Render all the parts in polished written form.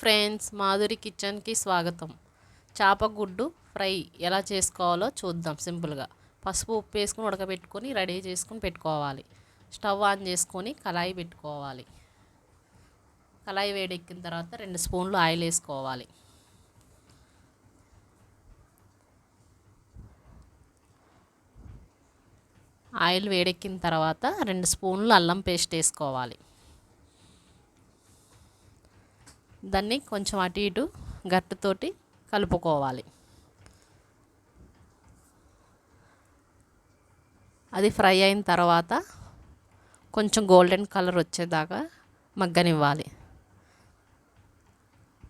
Friends, Madhuri కిచెన్కి స్వాగతం. చేప గుడ్డు ఫ్రై ఎలా చేసుకోవాలో చూద్దాం. సింపుల్గా పసుపు ఉప్పు వేసుకొని ఉడకబెట్టుకొని రెడీ చేసుకొని పెట్టుకోవాలి. స్టవ్ ఆన్ చేసుకొని కళాయి పెట్టుకోవాలి. కళాయి వేడెక్కిన తర్వాత 2 స్పూన్లు ఆయిల్ వేసుకోవాలి. ఆయిల్ వేడెక్కిన తర్వాత 2 స్పూన్లు అల్లం పేస్ట్ వేసుకోవాలి. దాన్ని కొంచెం అటు ఇటు గట్టుతోటి కలుపుకోవాలి. అది ఫ్రై అయిన తర్వాత కొంచెం గోల్డెన్ కలర్ వచ్చేదాకా మగ్గనివ్వాలి.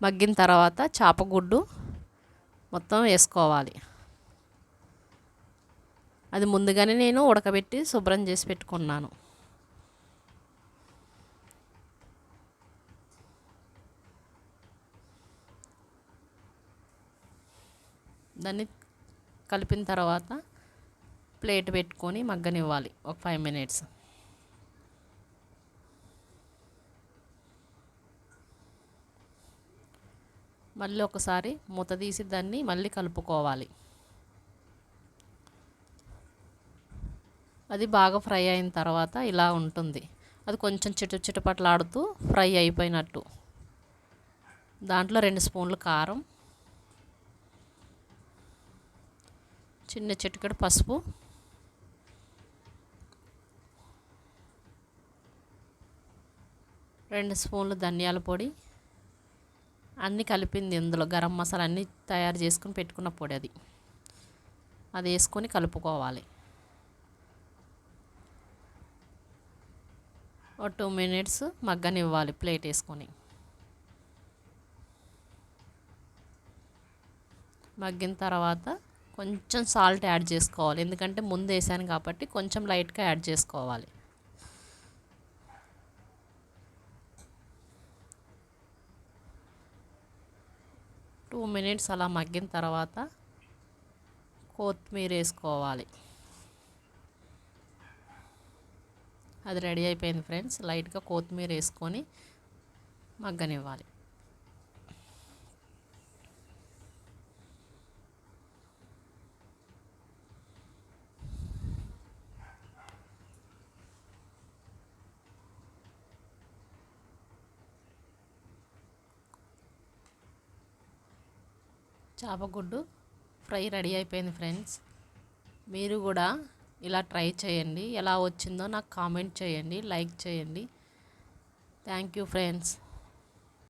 మగ్గిన తర్వాత చేపగుడ్డు మొత్తం వేసుకోవాలి. అది ముందుగానే నేను ఉడకబెట్టి శుభ్రం చేసి పెట్టుకున్నాను. దాన్ని కలిపిన తర్వాత ప్లేట్ పెట్టుకొని మగ్గనివ్వాలి ఒక 5 మినిట్స్. మళ్ళీ ఒకసారి మూత తీసి దాన్ని మళ్ళీ కలుపుకోవాలి. అది బాగా ఫ్రై అయిన తర్వాత ఇలా ఉంటుంది. అది కొంచెం చిటపట్లాడుతూ ఫ్రై అయిపోయినట్టు. దాంట్లో 2 స్పూన్లు కారం, చిన్న చిటికెడు పసుపు, రెండు స్పూన్లు ధనియాల పొడి, అన్నీ కలిపింది ఇందులో గరం మసాలా అన్నీ తయారు చేసుకుని పెట్టుకున్న పొడి అది వేసుకొని కలుపుకోవాలి. ఒక 2 మినిట్స్ మగ్గనివ్వాలి ప్లేట్ వేసుకొని. మగ్గిన తర్వాత కొంచెం సాల్ట్ యాడ్ చేసుకోవాలి. ఎందుకంటే ముందు వేసాను కాబట్టి కొంచెం లైట్గా యాడ్ చేసుకోవాలి. టూ మినిట్స్ అలా మగ్గిన తర్వాత కొత్తిమీర వేసుకోవాలి. అది రెడీ అయిపోయింది ఫ్రెండ్స్. లైట్గా కొత్తిమీర వేసుకొని మగ్గనివ్వాలి. చేపగుడ్డు ఫ్రై రెడీ అయిపోయింది ఫ్రెండ్స్. మీరు కూడా ఇలా ట్రై చేయండి. ఎలా వచ్చిందో నాకు కామెంట్ చేయండి, లైక్ చేయండి. Thank you friends.